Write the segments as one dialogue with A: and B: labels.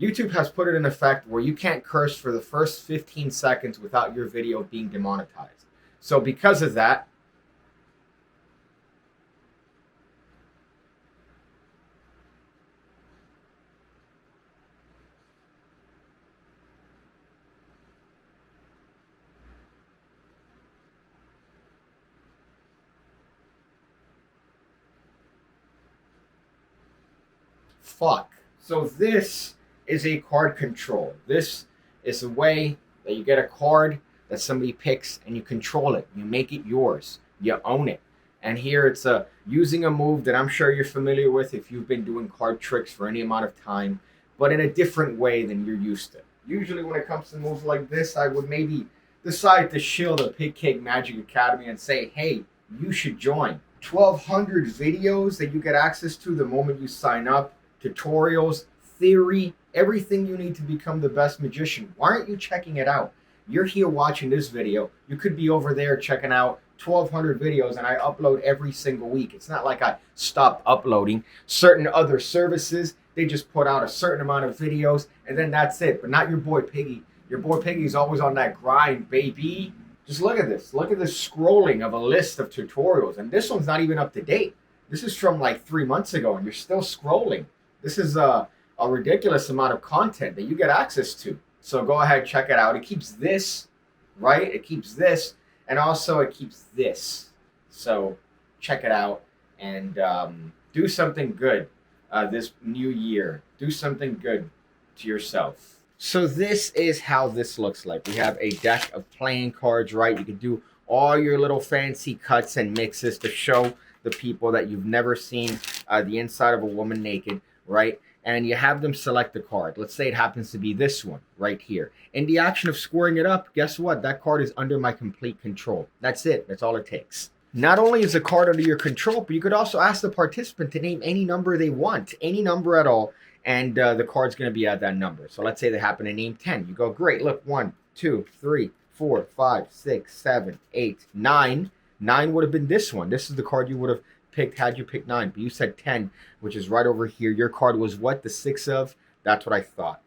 A: YouTube has put it in effect where you can't curse for the first 15 seconds without your video being demonetized. So because of that, fuck. So this is a card control. This is a way that you get a card that somebody picks and you control it. You make it yours. You own it. And here it's using a move that I'm sure you're familiar with if you've been doing card tricks for any amount of time, but in a different way than you're used to. Usually when it comes to moves like this, I would maybe decide to shield the PigCake Magic Academy and say, hey, you should join. 1,200 videos that you get access to the moment you sign up, tutorials, theory, everything you need to become the best magician. Why aren't you checking it out? You're here watching this video. You could be over there checking out 1,200 videos, and I upload every single week. It's not like I stopped uploading. Certain other services, they just put out a certain amount of videos, and then that's it. But not your boy Piggy. Your boy Piggy's always on that grind, baby. Just look at this. Look at this scrolling of a list of tutorials, and this one's not even up to date. This is from like 3 months ago, and you're still scrolling. This is a ridiculous amount of content that you get access to. So go ahead, check it out. It keeps this, right? It keeps this, and also it keeps this. So check it out and do something good this new year. Do something good to yourself. So this is how this looks like. We have a deck of playing cards, right? You can do all your little fancy cuts and mixes to show the people that you've never seen the inside of a woman naked, right? And you have them select the card. Let's say it happens to be this one right here. In the action of scoring it up, guess what? That card is under my complete control. That's it. That's all it takes. Not only is the card under your control, but you could also ask the participant to name any number they want, any number at all, and the card's going to be at that number. So let's say they happen to name 10. You go, great. Look, 1, 2, 3, 4, 5, 6, 7, 8, 9. 9 would have been this one. This is the card you would have picked had you picked 9, but you said 10, which is right over here. Your card was what? The 6 of? That's what I thought.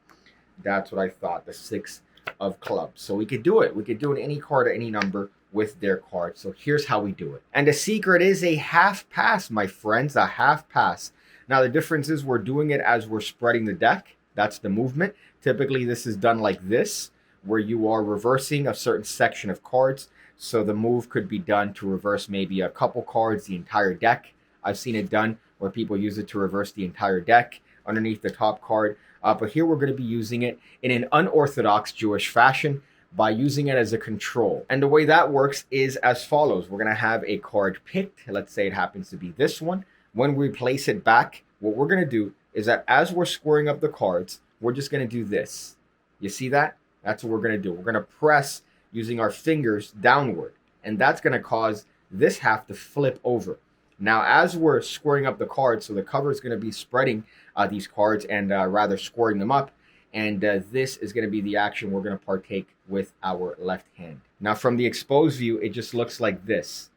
A: That's what I thought. The 6 of clubs. So we could do it. We could do it any card or any number with their card. So here's how we do it. And the secret is a half pass, my friends, a half pass. Now the difference is we're doing it as we're spreading the deck. That's the movement. Typically this is done like this, where you are reversing a certain section of cards. So the move could be done to reverse maybe a couple cards, the entire deck. I've seen it done where people use it to reverse the entire deck underneath the top card. But here we're going to be using it in an unorthodox Jewish fashion by using it as a control. And the way that works is as follows. We're going to have a card picked. Let's say it happens to be this one. When we place it back, what we're going to do is that as we're squaring up the cards, we're just going to do this. You see that? That's what we're going to do. We're going to press using our fingers downward, and that's going to cause this half to flip over. Now, as we're squaring up the cards, so the cover is going to be spreading these cards and rather squaring them up, and this is going to be the action we're going to partake with our left hand. Now, from the exposed view, it just looks like this.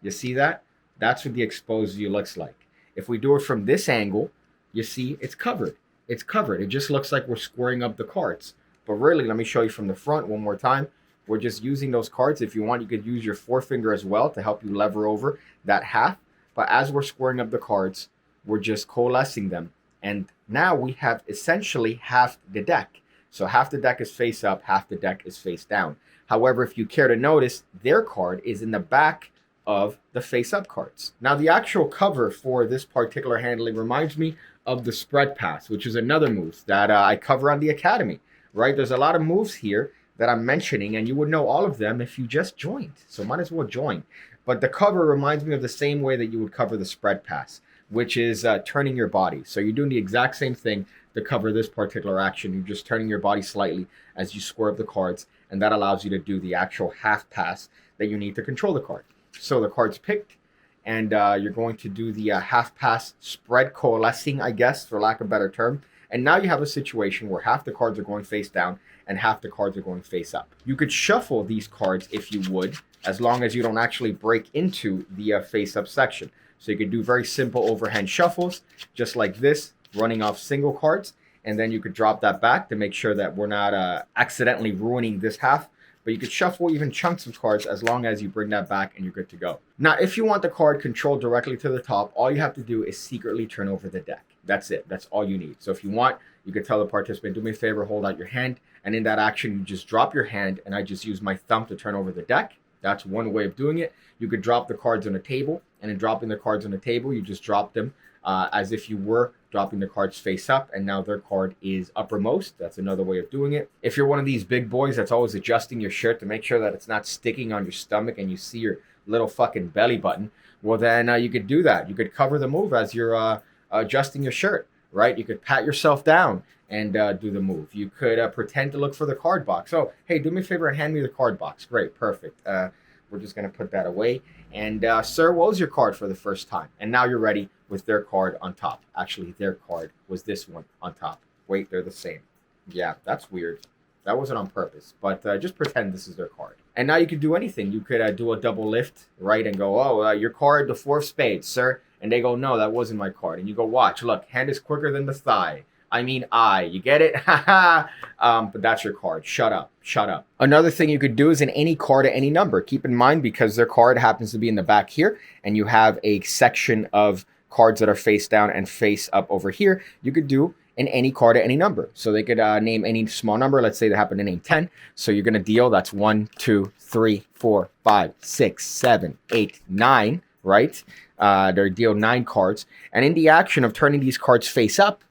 A: You see that? That's what the exposed view looks like. If we do it from this angle, you see it's covered. It's covered. It just looks like we're squaring up the cards. But really, let me show you from the front one more time. We're just using those cards. If you want, you could use your forefinger as well to help you lever over that half. But as we're squaring up the cards, we're just coalescing them. And now we have essentially half the deck. So half the deck is face up, half the deck is face down. However, if you care to notice, their card is in the back of the face up cards. Now, the actual cover for this particular handling reminds me of the spread pass, which is another move that I cover on the Academy, right? There's a lot of moves here that I'm mentioning, and you would know all of them if you just joined. So might as well join. But the cover reminds me of the same way that you would cover the spread pass, which is turning your body. So you're doing the exact same thing to cover this particular action. You're just turning your body slightly as you square up the cards, and that allows you to do the actual half pass that you need to control the card. So the card's picked, and you're going to do the half pass spread coalescing, I guess, for lack of a better term. And now you have a situation where half the cards are going face down and half the cards are going face up. You could shuffle these cards if you would, as long as you don't actually break into the face up section. So you could do very simple overhand shuffles, just like this, running off single cards. and then you could drop that back to make sure that we're not accidentally ruining this half. But you could shuffle even chunks of cards as long as you bring that back and you're good to go. Now, if you want the card controlled directly to the top, all you have to do is secretly turn over the deck. That's it. That's all you need. So if you want, you could tell the participant, do me a favor, hold out your hand. And in that action, you just drop your hand and I just use my thumb to turn over the deck. That's one way of doing it. You could drop the cards on a table, and in dropping the cards on the table, you just drop them as if you were dropping the cards face up, and now their card is uppermost. That's another way of doing it. If you're one of these big boys that's always adjusting your shirt to make sure that it's not sticking on your stomach and you see your little fucking belly button, well then you could do that. You could cover the move as you're adjusting your shirt, right? You could pat yourself down and do the move. You could pretend to look for the card box. Oh, hey, do me a favor and hand me the card box. Great, perfect. We're just going to put that away. And sir, what was your card for the first time? And now you're ready with their card on top. Actually, their card was this one on top. Wait, they're the same. Yeah, that's weird. That wasn't on purpose, but just pretend this is their card. And now you could do anything. You could do a double lift, right, and go, oh, your card, the 4 of spades, sir. And they go, no, that wasn't my card. And you go, watch, look, hand is quicker than the thigh. I mean, you get it? But that's your card. Shut up. Shut up. Another thing you could do is in any card at any number. Keep in mind, because their card happens to be in the back here, and you have a section of cards that are face down and face up over here, you could do in any card at any number. So they could name any small number. Let's say they happen to name 10. So you're going to deal. That's 1, 2, 3, 4, 5, 6, 7, 8, 9, right? They deal 9 cards. And in the action of turning these cards face up,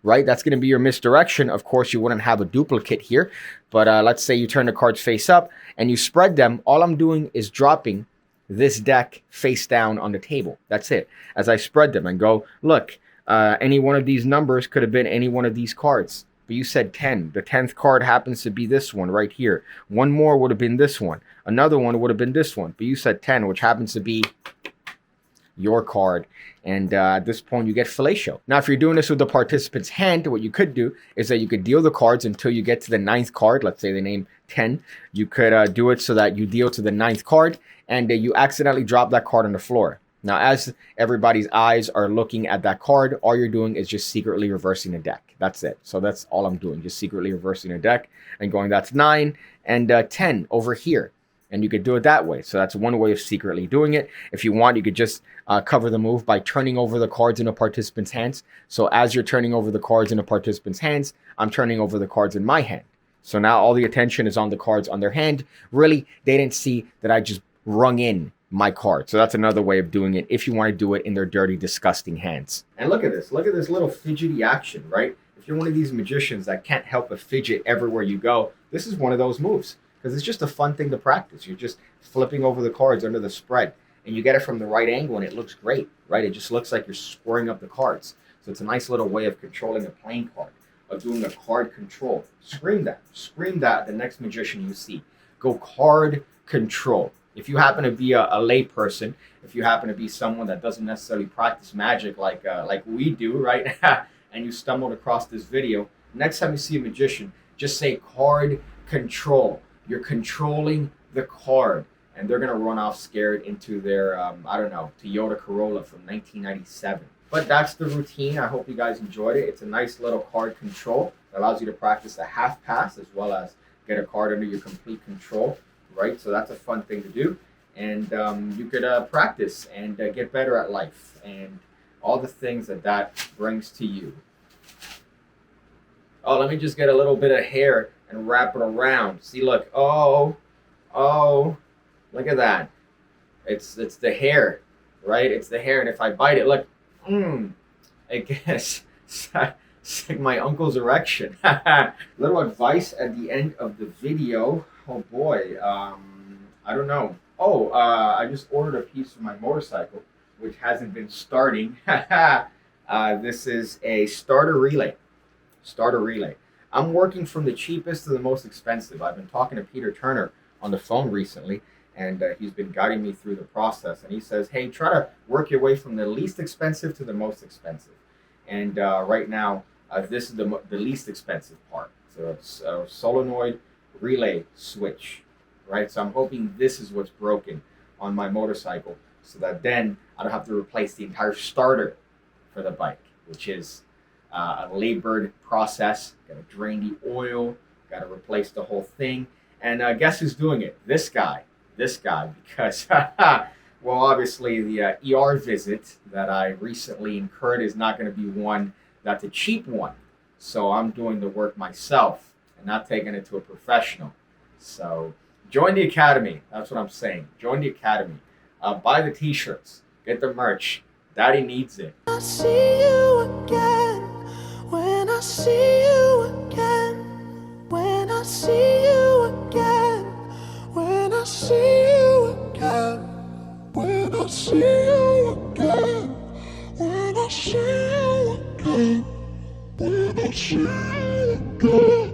A: right, that's going to be your misdirection. Of course, you wouldn't have a duplicate here. But let's say you turn the cards face up and you spread them. All I'm doing is dropping this deck face down on the table. That's it. As I spread them and go, look, any one of these numbers could have been any one of these cards. But you said 10. The 10th card happens to be this one right here. One more would have been this one. Another one would have been this one. But you said 10, which happens to be your card. And at this point, you get fellatio. Now, if you're doing this with the participant's hand, what you could do is that you could deal the cards until you get to the 9th card. Let's say they name 10. You could do it so that you deal to the 9th card, and you accidentally drop that card on the floor. Now, as everybody's eyes are looking at that card, all you're doing is just secretly reversing the deck. That's it. So that's all I'm doing, just secretly reversing the deck and going, that's 9 and 10 over here. And you could do it that way. So that's one way of secretly doing it. If you want, you could just cover the move by turning over the cards in a participant's hands. So as you're turning over the cards in a participant's hands, I'm turning over the cards in my hand. So now all the attention is on the cards on their hand. Really, they didn't see that I just rung in my card. So that's another way of doing it if you want to do it in their dirty, disgusting hands. And look at this. Look at this little fidgety action, right? If you're one of these magicians that can't help but fidget everywhere you go, this is one of those moves. Because it's just a fun thing to practice. You're just flipping over the cards under the spread. And you get it from the right angle, and it looks great, right? It just looks like you're squaring up the cards. So it's a nice little way of controlling a playing card, of doing a card control. Scream that. Scream that the next magician you see. Go card control. If you happen to be a lay person, if you happen to be someone that doesn't necessarily practice magic like we do, right? And you stumbled across this video, next time you see a magician, just say card control. You're controlling the card, and they're going to run off scared into their, I don't know, Toyota Corolla from 1997. But that's the routine. I hope you guys enjoyed it. It's a nice little card control that allows you to practice a half pass as well as get a card under your complete control, right? So that's a fun thing to do. And you could practice and get better at life and all the things that brings to you. Oh, let me just get a little bit of hair and wrap it around. See, look. Oh, look at that. It's the hair, right? It's the hair, and if I bite it, look. I guess it's like my uncle's erection. Little advice at the end of the video. Oh boy, I don't know. Oh, I just ordered a piece for my motorcycle, which hasn't been starting. This is a starter relay. I'm working from the cheapest to the most expensive. I've been talking to Peter Turner on the phone recently, and he's been guiding me through the process. And he says, hey, try to work your way from the least expensive to the most expensive. And right now, this is the least expensive part. So it's a solenoid relay switch, right? So I'm hoping this is what's broken on my motorcycle so that then I don't have to replace the entire starter for the bike, which is a labored process. Got to drain the oil, got to replace the whole thing. And guess who's doing it? This guy. This guy, because, well, obviously the ER visit that I recently incurred is not going to be one that's a cheap one. So I'm doing the work myself and not taking it to a professional. So join the academy. That's what I'm saying. Join the academy. Buy the t-shirts. Get the merch. Daddy needs it.
B: I see you again. When I see you again. When I see you again. When I see you again. When I see you again. When I see you again. When I see you again.